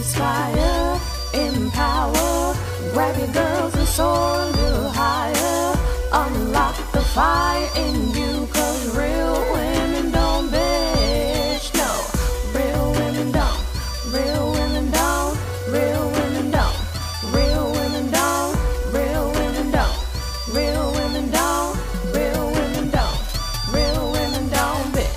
inspire, empower, grab your girls and soar a little higher. Unlock the fire in you, cause real women don't bitch, no. Real women don't, real women don't, real women don't, real women don't, real women don't, real women don't, real women don't, real women don't bitch.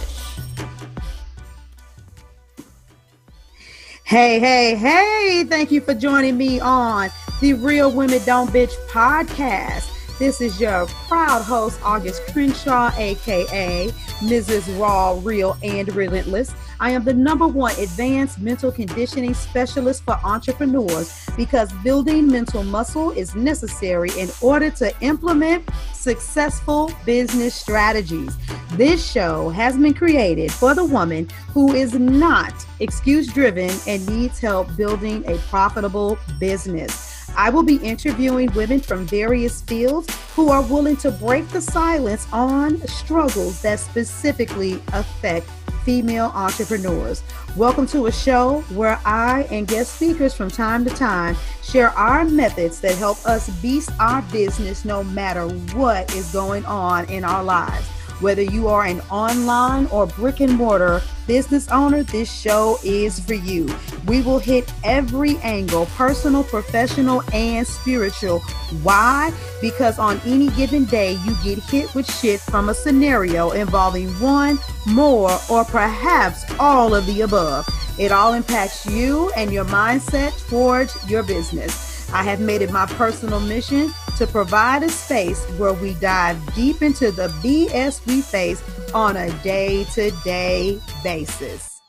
Hey, thank you for joining me on the Real Women Don't Bitch podcast. This is your proud host, August Crenshaw, aka Mrs. Raw, Real, and Relentless. I am the #1 advanced mental conditioning specialist for entrepreneurs because building mental muscle is necessary in order to implement successful business strategies. This show has been created for the woman who is not excuse-driven and needs help building a profitable business. I will be interviewing women from various fields who are willing to break the silence on struggles that specifically affect female entrepreneurs. Welcome to a show where I and guest speakers from time to time share our methods that help us beast our business no matter what is going on in our lives. Whether you are an online or brick and mortar business owner, this show is for you. We will hit every angle, personal, professional, and spiritual. Why? Because on any given day, you get hit with shit from a scenario involving one, more, or perhaps all of the above. It all impacts you and your mindset towards your business. I have made it my personal mission to provide a space where we dive deep into the BS we face on a day-to-day basis.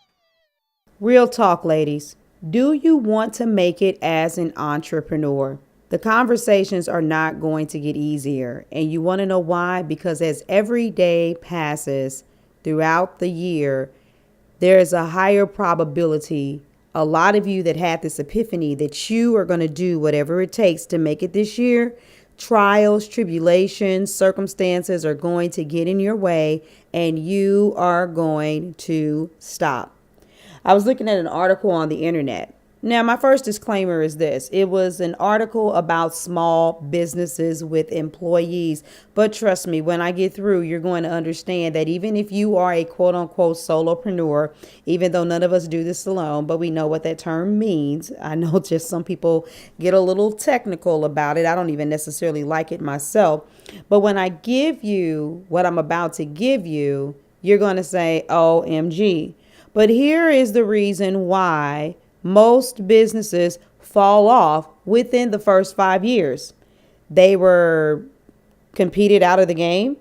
Real talk, ladies. Do you want to make it as an entrepreneur? The conversations are not going to get easier. And you want to know why? Because as every day passes throughout the year, there is a higher probability, a lot of you that had this epiphany that you are going to do whatever it takes to make it this year. Trials, tribulations, circumstances are going to get in your way and you are going to stop. I was looking at an article on the internet. Now, my first disclaimer is this. It was an article about small businesses with employees. But trust me, when I get through, you're going to understand that even if you are a quote unquote solopreneur, even though none of us do this alone, but we know what that term means. I know just some people get a little technical about it. I don't even necessarily like it myself. But when I give you what I'm about to give you, you're going to say, OMG. But here is the reason why most businesses fall off within the first 5 years. They were competed out of the game.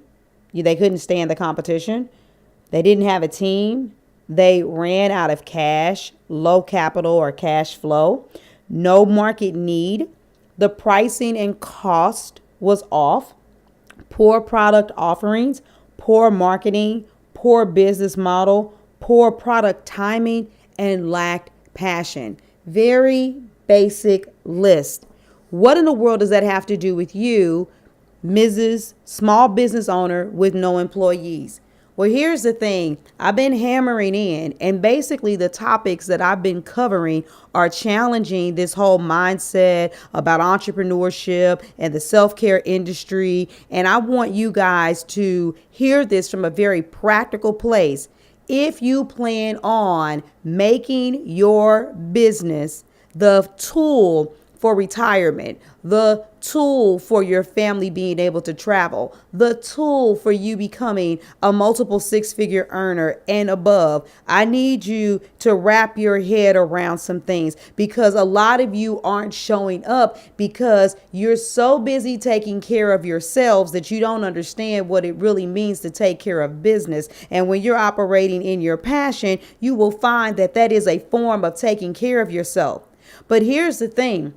They couldn't stand the competition. They didn't have a team. They ran out of cash, low capital or cash flow, no market need. The pricing and cost was off. Poor product offerings, poor marketing, poor business model, poor product timing, and lacked passion. Very basic list. What in the world does that have to do with you, Mrs. Small Business Owner with no employees? Well, here's the thing. I've been hammering in, and basically the topics that I've been covering are challenging this whole mindset about entrepreneurship and the self-care industry. And I want you guys to hear this from a very practical place. If you plan on making your business the tool for retirement, the tool for your family being able to travel, the tool for you becoming a multiple six-figure earner and above, I need you to wrap your head around some things, because a lot of you aren't showing up because you're so busy taking care of yourselves that you don't understand what it really means to take care of business. And when you're operating in your passion, you will find that that is a form of taking care of yourself. But here's the thing.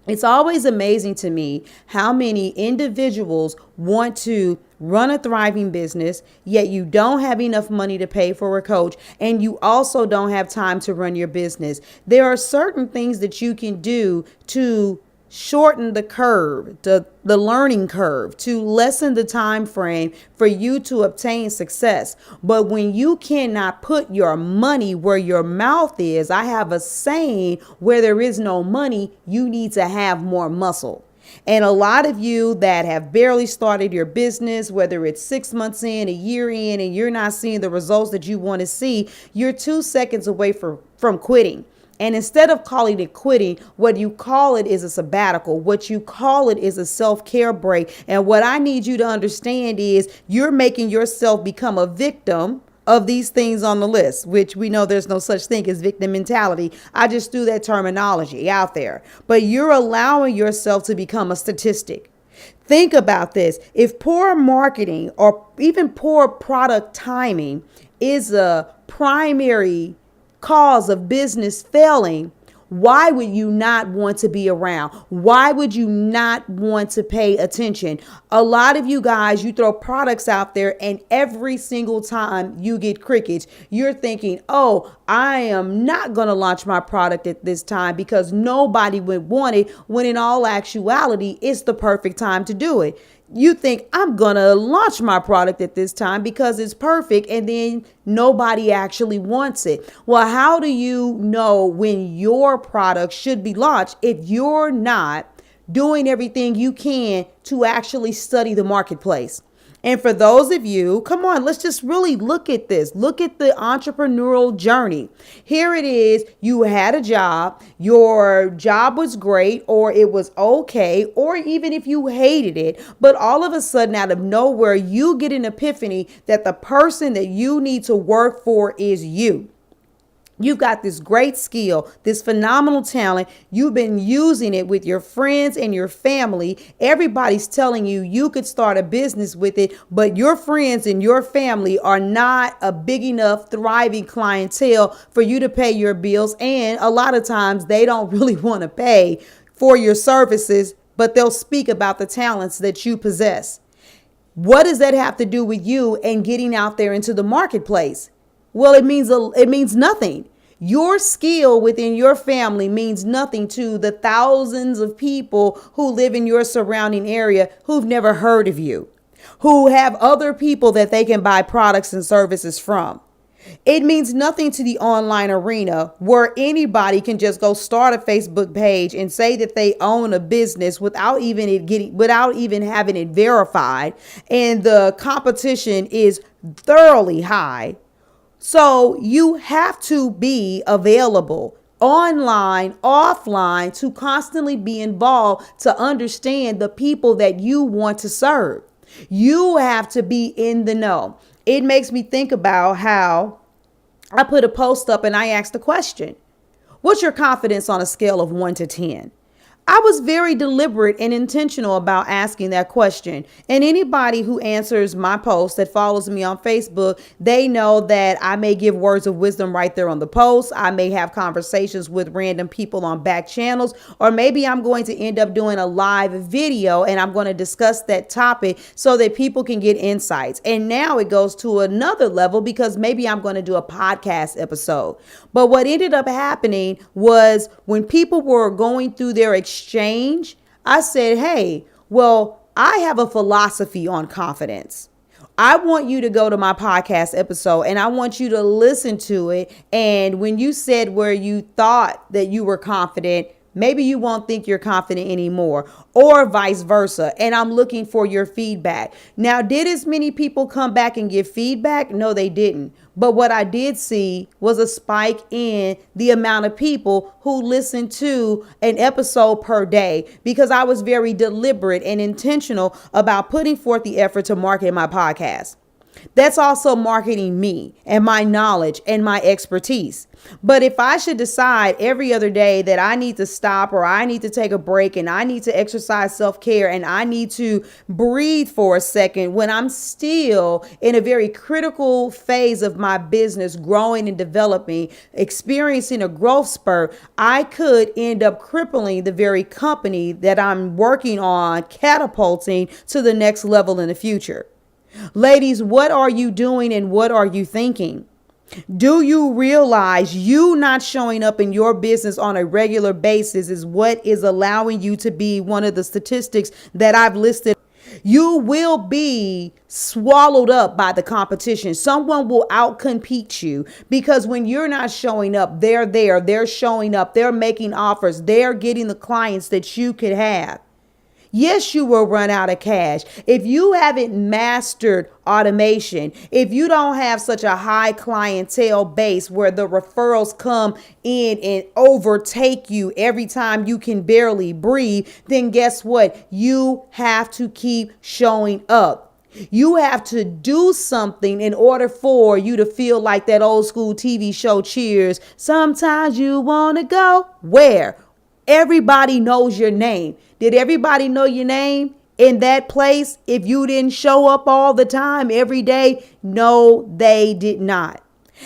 It's always amazing to me how many individuals want to run a thriving business, yet you don't have enough money to pay for a coach, and you also don't have time to run your business. There are certain things that you can do to shorten the curve, the learning curve, to lessen the time frame for you to obtain success. But when you cannot put your money where your mouth is, I have a saying, where there is no money, you need to have more muscle. And a lot of you that have barely started your business, whether it's 6 months in, a year in, and you're not seeing the results that you want to see, you're 2 seconds away from quitting. And instead of calling it quitting, what you call it is a sabbatical. What you call it is a self-care break. And what I need you to understand is you're making yourself become a victim of these things on the list, which we know there's no such thing as victim mentality. I just threw that terminology out there. But you're allowing yourself to become a statistic. Think about this. If poor marketing or even poor product timing is a primary cause of business failing, why would you not want to be around? Why would you not want to pay attention? A lot of you guys, you throw products out there and every single time you get crickets, you're thinking, oh, I am not going to launch my product at this time because nobody would want it, when in all actuality, it's the perfect time to do it. You think I'm going to launch my product at this time because it's perfect, and then nobody actually wants it. Well, how do you know when your product should be launched if you're not doing everything you can to actually study the marketplace? And for those of you, come on, let's just really look at this. Look at the entrepreneurial journey. Here it is. You had a job. Your job was great, or it was okay, or even if you hated it. But all of a sudden, out of nowhere, you get an epiphany that the person that you need to work for is you. You've got this great skill, this phenomenal talent. You've been using it with your friends and your family. Everybody's telling you you could start a business with it, but your friends and your family are not a big enough, thriving clientele for you to pay your bills. And a lot of times they don't really want to pay for your services, but they'll speak about the talents that you possess. What does that have to do with you and getting out there into the marketplace? Well, it means nothing. Your skill within your family means nothing to the thousands of people who live in your surrounding area who've never heard of you, who have other people that they can buy products and services from. It means nothing to the online arena, where anybody can just go start a Facebook page and say that they own a business without even having it verified, and the competition is thoroughly high. So you have to be available online, offline, to constantly be involved, to understand the people that you want to serve. You have to be in the know. It makes me think about how I put a post up and I asked the question, what's your confidence on a scale of 1 to 10? I was very deliberate and intentional about asking that question. And anybody who answers my post that follows me on Facebook, they know that I may give words of wisdom right there on the post. I may have conversations with random people on back channels, or maybe I'm going to end up doing a live video and I'm going to discuss that topic so that people can get insights. And now it goes to another level because maybe I'm going to do a podcast episode. But what ended up happening was when people were going through their exchange, I said, hey, well, I have a philosophy on confidence. I want you to go to my podcast episode and I want you to listen to it. And when you said where you thought that you were confident, maybe you won't think you're confident anymore, or vice versa. And I'm looking for your feedback. Now, did as many people come back and give feedback? No, they didn't. But what I did see was a spike in the amount of people who listened to an episode per day, because I was very deliberate and intentional about putting forth the effort to market my podcast. That's also marketing me and my knowledge and my expertise. But if I should decide every other day that I need to stop, or I need to take a break, and I need to exercise self-care, and I need to breathe for a second when I'm still in a very critical phase of my business, growing and developing, experiencing a growth spurt, I could end up crippling the very company that I'm working on catapulting to the next level in the future. Ladies, what are you doing and what are you thinking? Do you realize you not showing up in your business on a regular basis is what is allowing you to be one of the statistics that I've listed? You will be swallowed up by the competition. Someone will outcompete you because when you're not showing up, they're there, they're showing up, they're making offers, they're getting the clients that you could have. Yes, you will run out of cash. If you haven't mastered automation, if you don't have such a high clientele base where the referrals come in and overtake you every time you can barely breathe, then guess what? You have to keep showing up. You have to do something in order for you to feel like that old school TV show Cheers. Sometimes you want to go where? Everybody knows your name. Did everybody know your name in that place if you didn't show up all the time every day? No, they did not.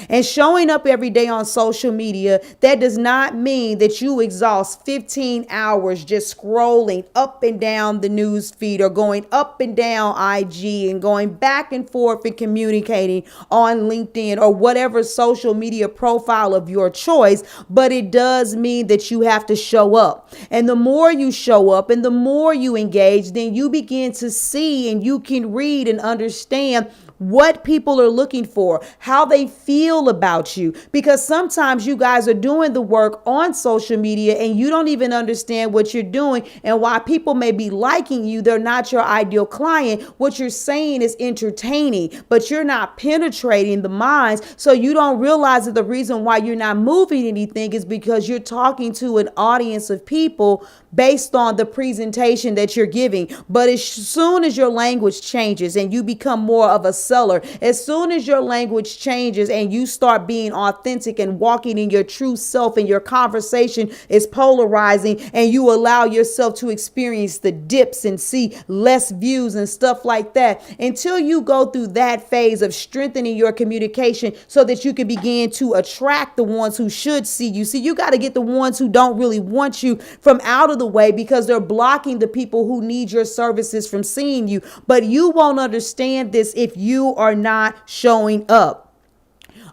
And showing up every day on social media, that does not mean that you exhaust 15 hours just scrolling up and down the news feed or going up and down IG and going back and forth and communicating on LinkedIn or whatever social media profile of your choice. But it does mean that you have to show up. And the more you show up and the more you engage, then you begin to see and you can read and understand what people are looking for, how they feel about you, because sometimes you guys are doing the work on social media and you don't even understand what you're doing and why people may be liking you. They're not your ideal client. What you're saying is entertaining, but you're not penetrating the minds. So you don't realize that the reason why you're not moving anything is because you're talking to an audience of people based on the presentation that you're giving. But as soon as your language changes and you become more of a seller, as soon as your language changes and you start being authentic and walking in your true self and your conversation is polarizing and you allow yourself to experience the dips and see less views and stuff like that, until you go through that phase of strengthening your communication so that you can begin to attract the ones who should see you. See, you got to get the ones who don't really want you from out of the way because they're blocking the people who need your services from seeing you. But you won't understand this if you are not showing up.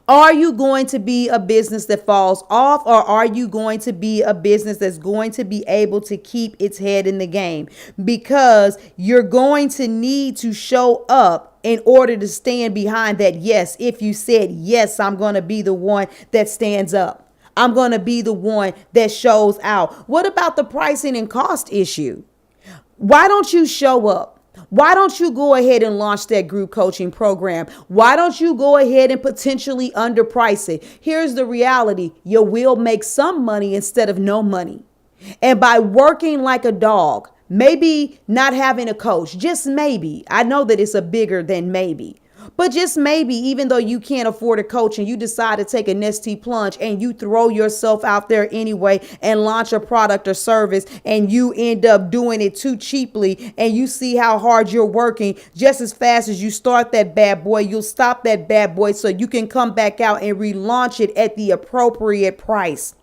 Are you going to be a business that falls off, or are you going to be a business that's going to be able to keep its head in the game? Because you're going to need to show up in order to stand behind that yes. If you said, yes, I'm going to be the one that stands up. I'm going to be the one that shows out. What about the pricing and cost issue? Why don't you show up? Why don't you go ahead and launch that group coaching program? Why don't you go ahead and potentially underprice it? Here's the reality. You will make some money instead of no money. And by working like a dog, maybe not having a coach, just maybe. I know that it's a bigger than maybe. But just maybe, even though you can't afford a coach and you decide to take a nesty plunge and you throw yourself out there anyway and launch a product or service and you end up doing it too cheaply and you see how hard you're working, just as fast as you start that bad boy, you'll stop that bad boy so you can come back out and relaunch it at the appropriate price.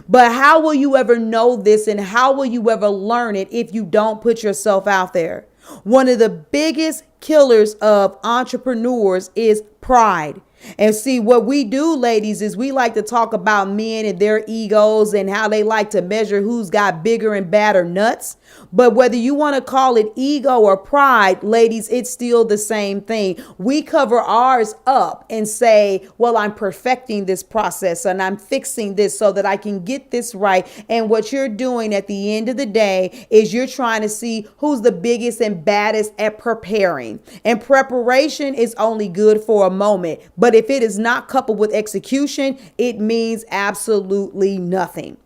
But how will you ever know this and how will you ever learn it if you don't put yourself out there? One of the biggest killers of entrepreneurs is pride. And see, what we do, ladies, is we like to talk about men and their egos and how they like to measure who's got bigger and badder nuts. But whether you want to call it ego or pride, ladies, it's still the same thing. We cover ours up and say, well, I'm perfecting this process and I'm fixing this so that I can get this right. And what you're doing at the end of the day is you're trying to see who's the biggest and baddest at preparing. And preparation is only good for a moment. But if it is not coupled with execution, it means absolutely nothing.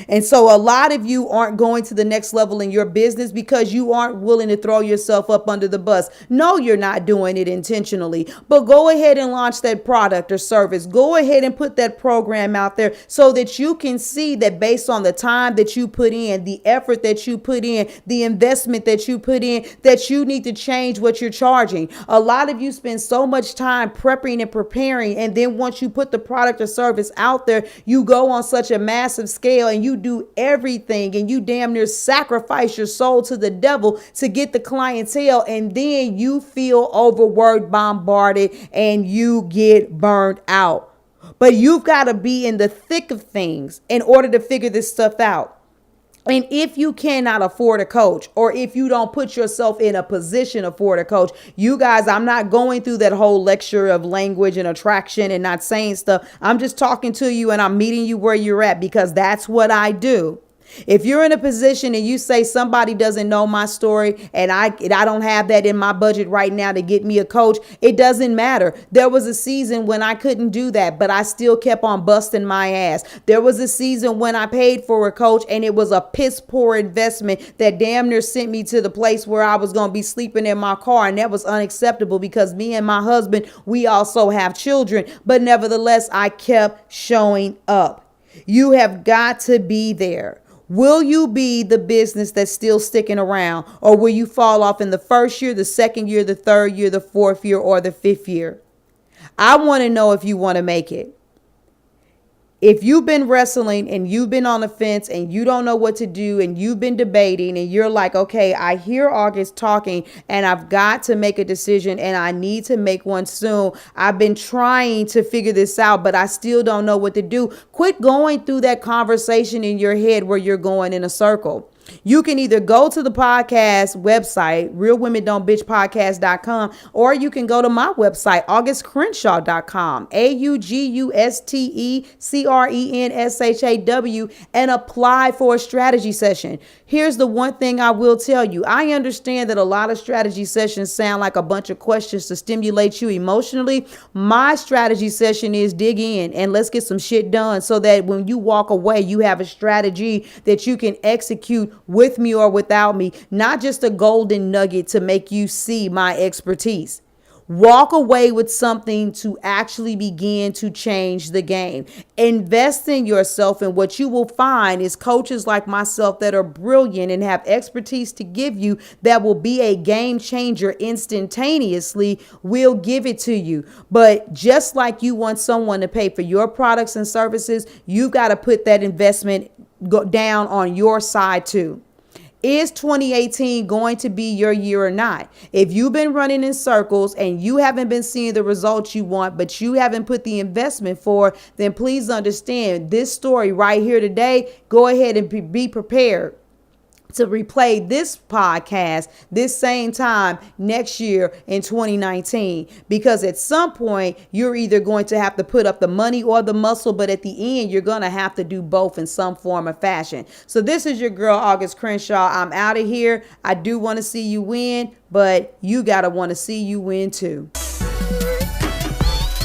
And so a lot of you aren't going to the next level in your business because you aren't willing to throw yourself up under the bus. No, you're not doing it intentionally, but go ahead and launch that product or service. Go ahead and put that program out there so that you can see that based on the time that you put in, the effort that you put in, the investment that you put in, that you need to change what you're charging. A lot of you spend so much time prepping and preparing. And then once you put the product or service out there, you go on such a massive scale and you do everything and you damn near sacrifice your soul to the devil to get the clientele. And then you feel overworked, bombarded, and you get burned out. But you've got to be in the thick of things in order to figure this stuff out. And if you cannot afford a coach, or if you don't put yourself in a position to afford a coach, you guys, I'm not going through that whole lecture of language and attraction and not saying stuff. I'm just talking to you and I'm meeting you where you're at, because that's what I do. If you're in a position and you say somebody doesn't know my story and I don't have that in my budget right now to get me a coach, it doesn't matter. There was a season when I couldn't do that, but I still kept on busting my ass. There was a season when I paid for a coach and it was a piss poor investment that damn near sent me to the place where I was going to be sleeping in my car. And that was unacceptable because me and my husband, we also have children. But nevertheless, I kept showing up. You have got to be there. Will you be the business that's still sticking around, or will you fall off in the first year, the second year, the third year, the fourth year, or the fifth year? I want to know if you want to make it. If you've been wrestling and you've been on the fence and you don't know what to do and you've been debating and you're like, okay, I hear August talking and I've got to make a decision and I need to make one soon. I've been trying to figure this out, but I still don't know what to do. Quit going through that conversation in your head where you're going in a circle. You can either go to the podcast website, realwomendon'tbitchpodcast.com, or you can go to my website, augustcrenshaw.com, AUGUSTECRENSHAW, and apply for a strategy session. Here's the one thing I will tell you. I understand that a lot of strategy sessions sound like a bunch of questions to stimulate you emotionally. My strategy session is dig in and let's get some shit done so that when you walk away, you have a strategy that you can execute with me or without me, not just a golden nugget to make you see my expertise. Walk away with something to actually begin to change the game. Invest in yourself, and what you will find is coaches like myself that are brilliant and have expertise to give you that will be a game changer instantaneously will give it to you. But just like you want someone to pay for your products and services, you've got to put that investment go down on your side too. Is 2018 going to be your year or not? If you've been running in circles and you haven't been seeing the results you want, but you haven't put the investment for, then please understand this story right here today. Go ahead and be prepared to replay this podcast this same time next year in 2019, because at some point you're either going to have to put up the money or the muscle, but at the end you're going to have to do both in some form or fashion. So this is your girl August Crenshaw. I'm out of here. I do want to see you win, but you gotta want to see you win too.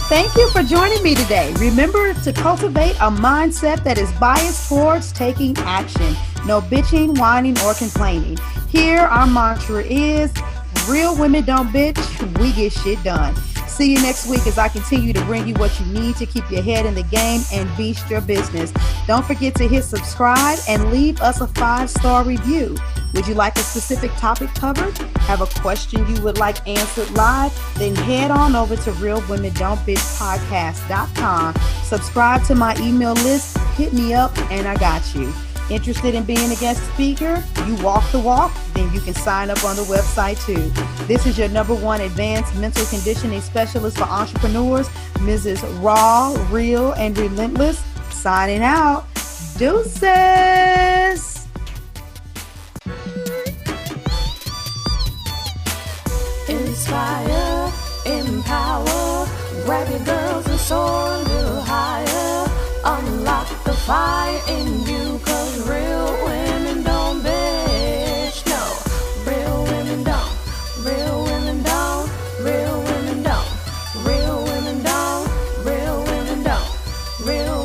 Thank you for joining me today. Remember to cultivate a mindset that is biased towards taking action. No bitching, whining, or complaining. Here, our mantra is, real women don't bitch, we get shit done. See you next week as I continue to bring you what you need to keep your head in the game and beast your business. Don't forget to hit subscribe and leave us a 5-star review. Would you like a specific topic covered? Have a question you would like answered live? Then head on over to realwomendon'tbitchpodcast.com. Subscribe to my email list, hit me up, and I got you. Interested in being a guest speaker? You walk the walk? Then you can sign up on the website too. This is your #1 advanced mental conditioning specialist for entrepreneurs, Mrs. Raw, Real, and Relentless. Signing out. Deuces. Inspire, empower, grab your girls and soar a little higher. Unlock the fire in you, 'cause real women don't bitch. No, real women don't. Real women don't. Real women don't. Real women don't. Real women don't. Real